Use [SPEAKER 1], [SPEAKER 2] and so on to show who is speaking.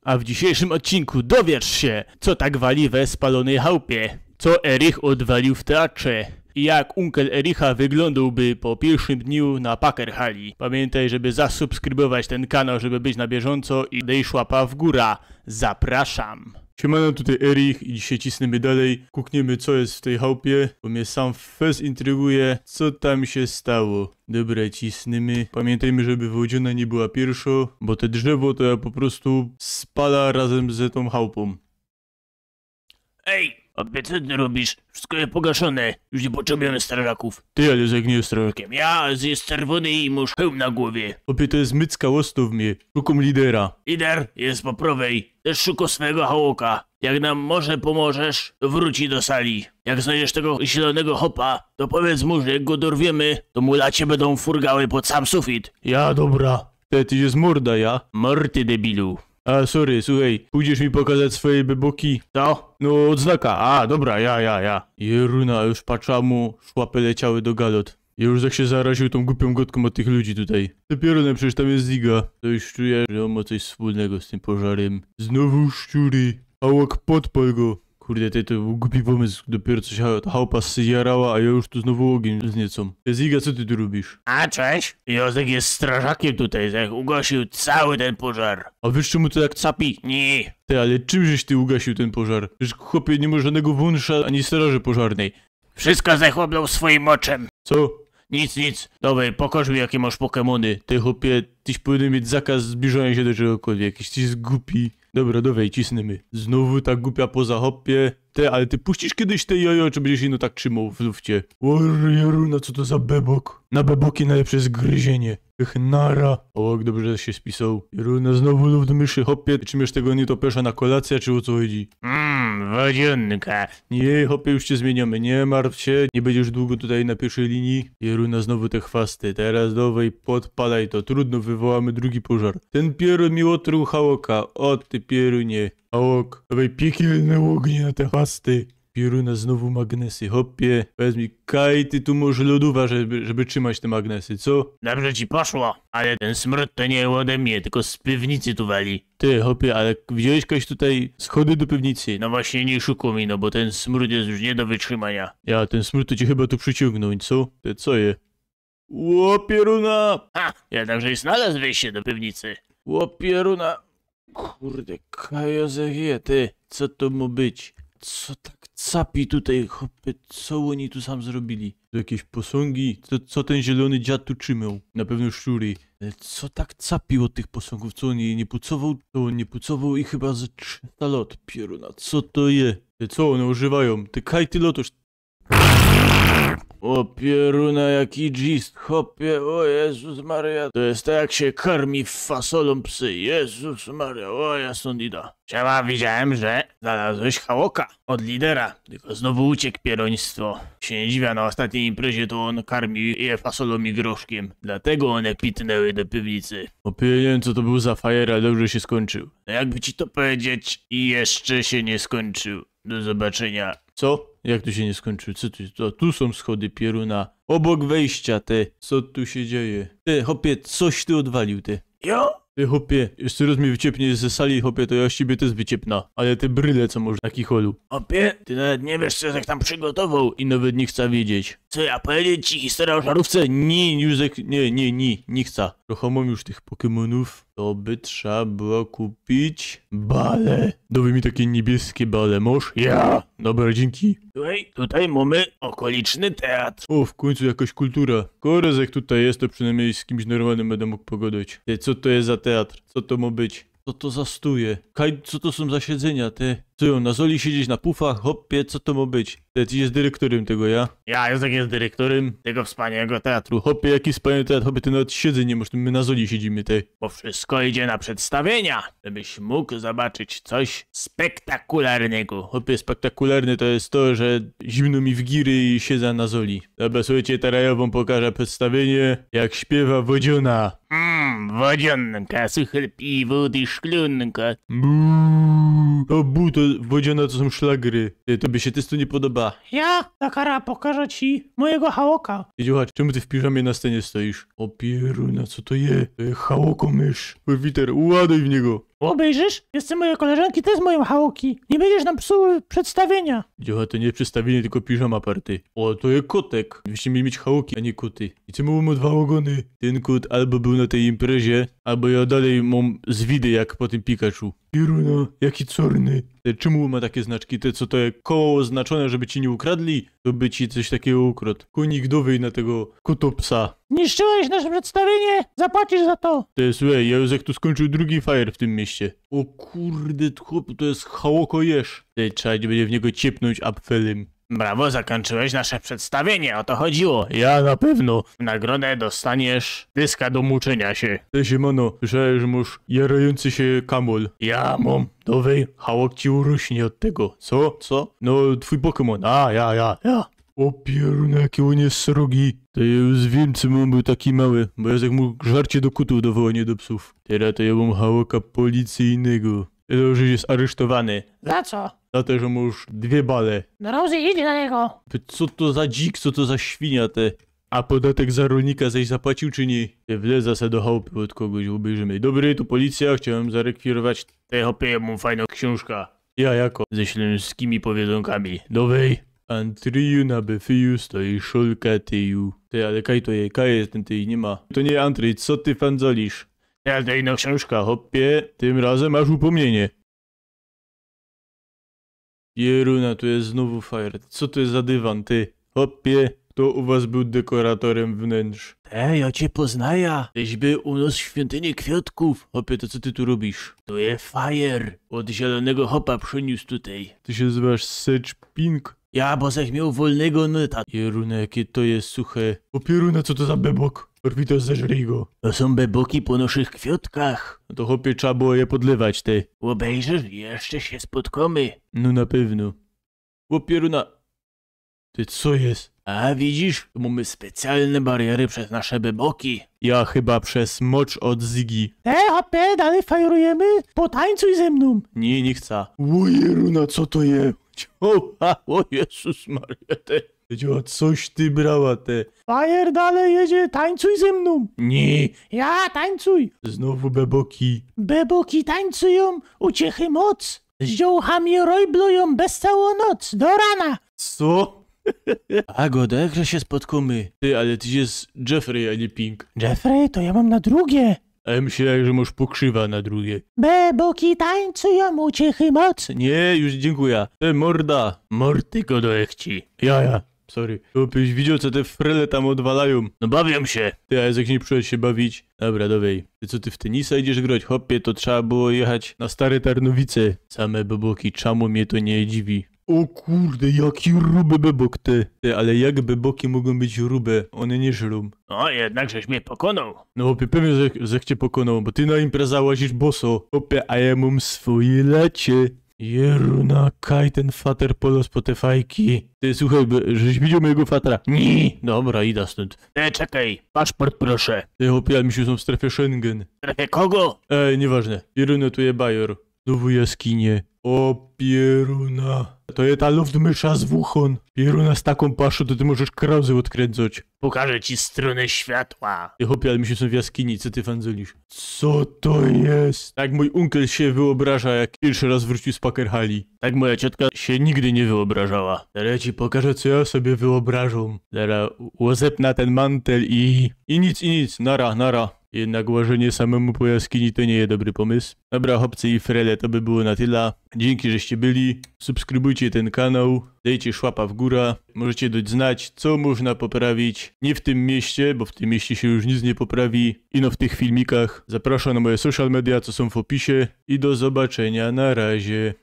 [SPEAKER 1] A w dzisiejszym odcinku dowiesz się, co tak wali we spalonej chałupie, co Erich odwalił w teatrze i jak unkel Ericha wyglądałby po pierwszym dniu na Packerhalli. Pamiętaj, żeby zasubskrybować ten kanał, żeby być na bieżąco i daj łapa w górę. Zapraszam. Siemano, tutaj Erich i dzisiaj cisnemy dalej. Kukniemy, co jest w tej chałupie, bo mnie sam fez intryguje, co tam się stało. Dobra, cisnemy. Pamiętajmy, żeby wodziana nie była pierwsza, bo te drzewo to ja po prostu spala razem z tą chałupą.
[SPEAKER 2] Ej, obie co ty robisz? Wszystko jest pogaszone. Już nie potrzebujemy strażaków.
[SPEAKER 1] Ty, ale jak nie jest strażakiem.
[SPEAKER 2] Ja jest czerwony i masz hełm na głowie.
[SPEAKER 1] Opie, to jest mycka łosto w mnie. Szukam lidera.
[SPEAKER 2] Lider jest po prawej. Też szuka swojego hałoka. Jak nam może pomożesz, to wróci do sali. Jak znajdziesz tego zielonego hopa, to powiedz mu, że jak go dorwiemy, to mu lacie będą furgały pod sam sufit.
[SPEAKER 1] Ja, dobra. Ty jest morda, ja?
[SPEAKER 2] Morty, debilu.
[SPEAKER 1] A, sorry, słuchaj, pójdziesz mi pokazać swoje beboki?
[SPEAKER 2] Co?
[SPEAKER 1] No, odznaka. A, dobra, ja. Jeruna, już patrza mu, szłapy leciały do galot. Ja już jak się zaraził tą głupią gotką od tych ludzi tutaj. Dopiero no, przecież tam jest Ziga. To już czuję, że on ma coś wspólnego z tym pożarem. Znowu szczury. Hałak, podpal go. Kurde, to był głupi pomysł, dopiero coś ta chałupa zjarała, a ja już tu znowu ogień wzniecą. Ziga, co ty tu robisz?
[SPEAKER 2] A, cześć. Józek jest strażakiem tutaj, jak ugasił cały ten pożar.
[SPEAKER 1] A wiesz czemu to tak capi?
[SPEAKER 2] Nie.
[SPEAKER 1] Ty, ale czym żeś ty ugasił ten pożar? Przecież chłopie nie ma żadnego wąsza ani straży pożarnej.
[SPEAKER 2] Wszystko zachłopnął swoim moczem.
[SPEAKER 1] Co?
[SPEAKER 2] Nic.
[SPEAKER 1] Dawaj, pokaż mi jakie masz Pokemony. Ty chłopie, tyś powinien mieć zakaz zbliżania się do czegokolwiek. Jesteś głupi. Dobra, dawaj, cisnemy. Znowu ta głupia poza hopie. Ty, ale ty puścisz kiedyś te jojo, czy będziesz ino tak trzymał w lufcie? Jaruna, co to za bebok? Na beboki najlepsze jest gryzienie. Nara. O, jak dobrze że się spisał. Jaruna, znowu luft myszy, hopie. Czy miesz tego nietoperza na kolację, czy o co chodzi?
[SPEAKER 2] Wodzionka.
[SPEAKER 1] Nie, hopie, już cię zmieniamy. Nie martw się, nie będziesz długo tutaj na pierwszej linii. Jaruna, znowu te chwasty. Teraz dawaj, podpalaj to. Trudno, wywołamy drugi pożar. Ten pierun mi otruł hałoka. O, ty pierunie. Hałok, dawaj piekielne ognie na te chwasty. Pieruna, znowu magnesy. Hopie, powiedz mi, kaj ty tu może lodowa, żeby trzymać te magnesy, co?
[SPEAKER 2] Dobrze ci poszło, ale ten smród to nie ode mnie, tylko z piwnicy tu wali.
[SPEAKER 1] Ty, hopie, ale widziałeś kogoś tutaj schody do piwnicy?
[SPEAKER 2] No właśnie nie szukło mi, no bo ten smród jest już nie do wytrzymania.
[SPEAKER 1] Ja, ten smród to ci chyba tu przyciągnął, co? Ty, co je? Ło, pieruna!
[SPEAKER 2] Ha, jednakże znalazł wyjście do piwnicy.
[SPEAKER 1] Ło, pieruna! Kurde, kajozech je, ty, co to ma być? Co tak capi tutaj, hopie, co oni tu sam zrobili? To jakieś posągi? Co ten zielony dziad tu trzymał? Na pewno szczury. Ale co tak capił od tych posągów? Co on je nie pucował? To on nie pucował i chyba ze 300 lat, pieruna, co to je? Ty, co one używają? Ty kajty lotosz. O pieruna, jaki dżist, hopie, o Jezus Maria. To jest tak jak się karmi fasolą psy, Jezus Maria, o jasnodida.
[SPEAKER 2] Siema, widziałem, że znalazłeś hałoka od lidera, tylko znowu uciekł pieroństwo. Się nie dziwia, na ostatniej imprezie to on karmił je fasolą i groszkiem, dlatego one pitnęły do piwnicy.
[SPEAKER 1] Opie, nie wiem co to był za fajer, ale dobrze się skończył.
[SPEAKER 2] No jakby ci to powiedzieć, i jeszcze się nie skończył. Do zobaczenia.
[SPEAKER 1] Co? Jak tu się nie skończył? Co tu? To, tu są schody, pieruna. Obok wejścia, ty. Co tu się dzieje? Ty, hopie, coś ty odwalił, ty.
[SPEAKER 2] Jo?
[SPEAKER 1] Ty, hopie, jeszcze raz mnie wyciepniesz ze sali, hopie, to ja z ciebie też wyciepna. Ale te bryle, co może na kicholu.
[SPEAKER 2] Opie, ty nawet nie wiesz, co Józek tam przygotował.
[SPEAKER 1] I nawet nie chcę wiedzieć.
[SPEAKER 2] Co ja powiedzieć ci historię o żarówce?
[SPEAKER 1] Chcę, nie, Józek, nie chcę. Trochę mam już tych Pokemonów. To by trzeba było kupić bale. Dawaj mi takie niebieskie bale, możesz?
[SPEAKER 2] Ja.
[SPEAKER 1] Dobra, dzięki.
[SPEAKER 2] Słuchaj, tutaj mamy okoliczny teatr.
[SPEAKER 1] O, w końcu jakaś kultura. Korez jak tutaj jest, to przynajmniej z kimś normalnym będę mógł pogadać. Ty, co to jest za teatr? Co to ma być? Co to za stuje? Kaj, co to są za siedzenia, ty? Co ją, na zoli siedzieć na pufach? Hopie, co to ma być? Ty jest dyrektorem tego, ja?
[SPEAKER 2] Ja, Józek jest dyrektorem tego wspaniałego teatru.
[SPEAKER 1] Hopie, jaki wspaniały teatr, hopie, ty nawet siedzę nie masz, my na zoli siedzimy, ty.
[SPEAKER 2] Bo wszystko idzie na przedstawienia, żebyś mógł zobaczyć coś spektakularnego.
[SPEAKER 1] Hopie, spektakularne to jest to, że zimno mi w giry i siedzę na zoli. Dobra, słuchajcie, teraz ja wam pokażę przedstawienie, jak śpiewa Wodziona.
[SPEAKER 2] Wodzionka, suche piwo, ty szklonka.
[SPEAKER 1] O bu, to Wodziona to są szlagry. Ty, tobie się testu nie podoba.
[SPEAKER 3] Ja, Takara, pokażę ci mojego hałoka.
[SPEAKER 1] Dziuchacz, czemu ty w piżamie na scenie stoisz? O pieruna, co to je? Hałokomysz. Witer, ładuj w niego.
[SPEAKER 3] Obejrzysz? Jestem moje koleżanki też mają hałoki. Nie będziesz nam psuł przedstawienia.
[SPEAKER 1] Dziocha, to nie przedstawienie, tylko piżama party. O, to jest kotek. Byście mieli mieć hałoki, a nie koty. I co mamy 2 ogony? Ten kot albo był na tej imprezie, albo ja dalej mam zwidy jak po tym Pikachu. Pieruna, jaki czarny. Czemu ma takie znaczki? Te co to jest koło oznaczone, żeby ci nie ukradli? To by ci coś takiego ukradł. Konik dowej na tego kotopsa.
[SPEAKER 3] Niszczyłeś nasze przedstawienie, zapłacisz za to.
[SPEAKER 1] Słuchaj, ja już jak tu skończył drugi fire w tym mieście. O kurde, chłop, to jest hałoko jesz. Trzeba będzie w niego ciepnąć apfelem.
[SPEAKER 2] Brawo, zakończyłeś nasze przedstawienie, o to chodziło.
[SPEAKER 1] Ja na pewno.
[SPEAKER 2] W nagrodę dostaniesz dyska do muczenia się.
[SPEAKER 1] Siemano, słyszałem, że masz jarający się kamol.
[SPEAKER 2] Ja mam.
[SPEAKER 1] Dowej, hałok ci urośnie od tego. Co? Co? No, twój Pokémon. Ja. O pieruna, jakie on jest srogi. To ja już wiem, czemu on był taki mały, bo ja jak mu żarcie do kutów dawało, nie do psów. Teraz to ja mam hałoka policyjnego. To, że jest aresztowany.
[SPEAKER 3] Za co?
[SPEAKER 1] Za to, że masz 2 bale.
[SPEAKER 3] No Rosie, idź na niego.
[SPEAKER 1] Co to za dzik, co to za świnia te? A podatek za rolnika zaś zapłacił czy nie? Wleza se do chałupy od kogoś, obejrzymy. Dobry, tu policja, chciałem zarekwirować.
[SPEAKER 2] Tej hopie, mam fajną książkę.
[SPEAKER 1] Ja jako.
[SPEAKER 2] Ze śląskimi powiedzonkami.
[SPEAKER 1] Dowej. Antryju na befiu stoi szolka tyju. Ale kaj to je, kaj jest ten ty nie ma. To nie Antryj, co ty fandzolisz?
[SPEAKER 2] Ja tej no książka.
[SPEAKER 1] Hopie, tym razem masz upomnienie. Jeruna, tu jest znowu fire. Co to jest za dywan, ty? Hopie, kto u was był dekoratorem wnętrz?
[SPEAKER 2] Ja cię poznaję.
[SPEAKER 1] Tyś był u nas w świątyni kwiatków. Hopie, to co ty tu robisz?
[SPEAKER 2] Tu jest fire. Od zielonego hopa przyniósł tutaj.
[SPEAKER 1] Ty się nazywasz Sedge Pink?
[SPEAKER 2] Ja, bo zech miał wolnego neta.
[SPEAKER 1] Jeruna, jakie to jest suche. O pieruna, co to za bebok? Orwito, zeżryj go.
[SPEAKER 2] To są beboki po naszych kwiatkach.
[SPEAKER 1] No to hopie, trzeba było je podlewać, ty.
[SPEAKER 2] Obejrzysz, jeszcze się spotkamy.
[SPEAKER 1] No na pewno. O pieruna. Ty, co jest?
[SPEAKER 2] A widzisz, tu mamy specjalne bariery przez nasze beboki.
[SPEAKER 1] Ja chyba przez mocz od Ziggy.
[SPEAKER 3] hopie, dalej fajrujemy. Potańcuj ze mną.
[SPEAKER 1] Nie chcę. O jeruna, co to je? O Jezus Maria, te. Coś ty brała, te.
[SPEAKER 3] Fajer dalej jedzie, tańcuj ze mną.
[SPEAKER 1] Nie.
[SPEAKER 3] Ja, tańcuj.
[SPEAKER 1] Znowu beboki.
[SPEAKER 3] Beboki tańcują, uciechy moc. Z dziołchami rojblują bez całą noc, do rana.
[SPEAKER 1] Co? A goda, jakże się spotkamy. Ty, ale ty jest Jeffrey, a nie Pink.
[SPEAKER 3] Jeffrey, to ja mam na drugie.
[SPEAKER 1] A ja myślałem, że masz pokrzywa na drugie.
[SPEAKER 3] Beboki tańcują, uciechy moc.
[SPEAKER 1] Nie, już dziękuję. Te morda.
[SPEAKER 2] Morty godoechci.
[SPEAKER 1] Ja. Sorry. To byś widział, co te frele tam odwalają.
[SPEAKER 2] No bawią się.
[SPEAKER 1] Ty, a jak nie przyszedł się bawić? Dobra, dowej. Ty co, ty w tenisa idziesz grać? Hopie, to trzeba było jechać na Stare Tarnowice. Same beboki, czemu mnie to nie dziwi? O kurde, jaki ruby bebok te. Ty, ale jak beboki mogą być rube? One nie żrą.
[SPEAKER 2] No, jednak żeś mnie pokonał.
[SPEAKER 1] No hopie, pewnie, że cię pokonał, bo ty na impreza łazisz boso. Hopie, a ja mam swoje lacie. Jeruna, kaj ten fater polos po te fajki. Ty, słuchaj, żeś widział mojego fatera? Nie. Dobra, idę stąd.
[SPEAKER 2] Czekaj, paszport proszę.
[SPEAKER 1] Ty, hopie, ale mi się są w strefie Schengen.
[SPEAKER 2] Trefie kogo?
[SPEAKER 1] Nieważne. Jeruna, tu je bajor. Znowu jaskinie. O, pieruna. To jest ta luftmysza z wuchon. Pieruna z taką paszą, to ty możesz krauzy odkręcać.
[SPEAKER 2] Pokażę ci strony światła.
[SPEAKER 1] Ty, hopie, ale mi się są w jaskini, co ty fandzolisz? Co to jest? Tak mój unkel się wyobraża, jak pierwszy raz wrócił z Packerhali.
[SPEAKER 2] Tak moja ciotka się nigdy nie wyobrażała.
[SPEAKER 1] Teraz ja ci pokażę, co ja sobie wyobrażam. Teraz łozepna ten mantel i nic, nara. Jednak łażenie samemu po jaskini to nie jest dobry pomysł. Dobra, chłopcy i frele, to by było na tyle. Dzięki, żeście byli. Subskrybujcie ten kanał, dajcie szłapa w górę. Możecie dać znać, co można poprawić. Nie w tym mieście, bo w tym mieście się już nic nie poprawi. Ino w tych filmikach. Zapraszam na moje social media, co są w opisie. I do zobaczenia, na razie.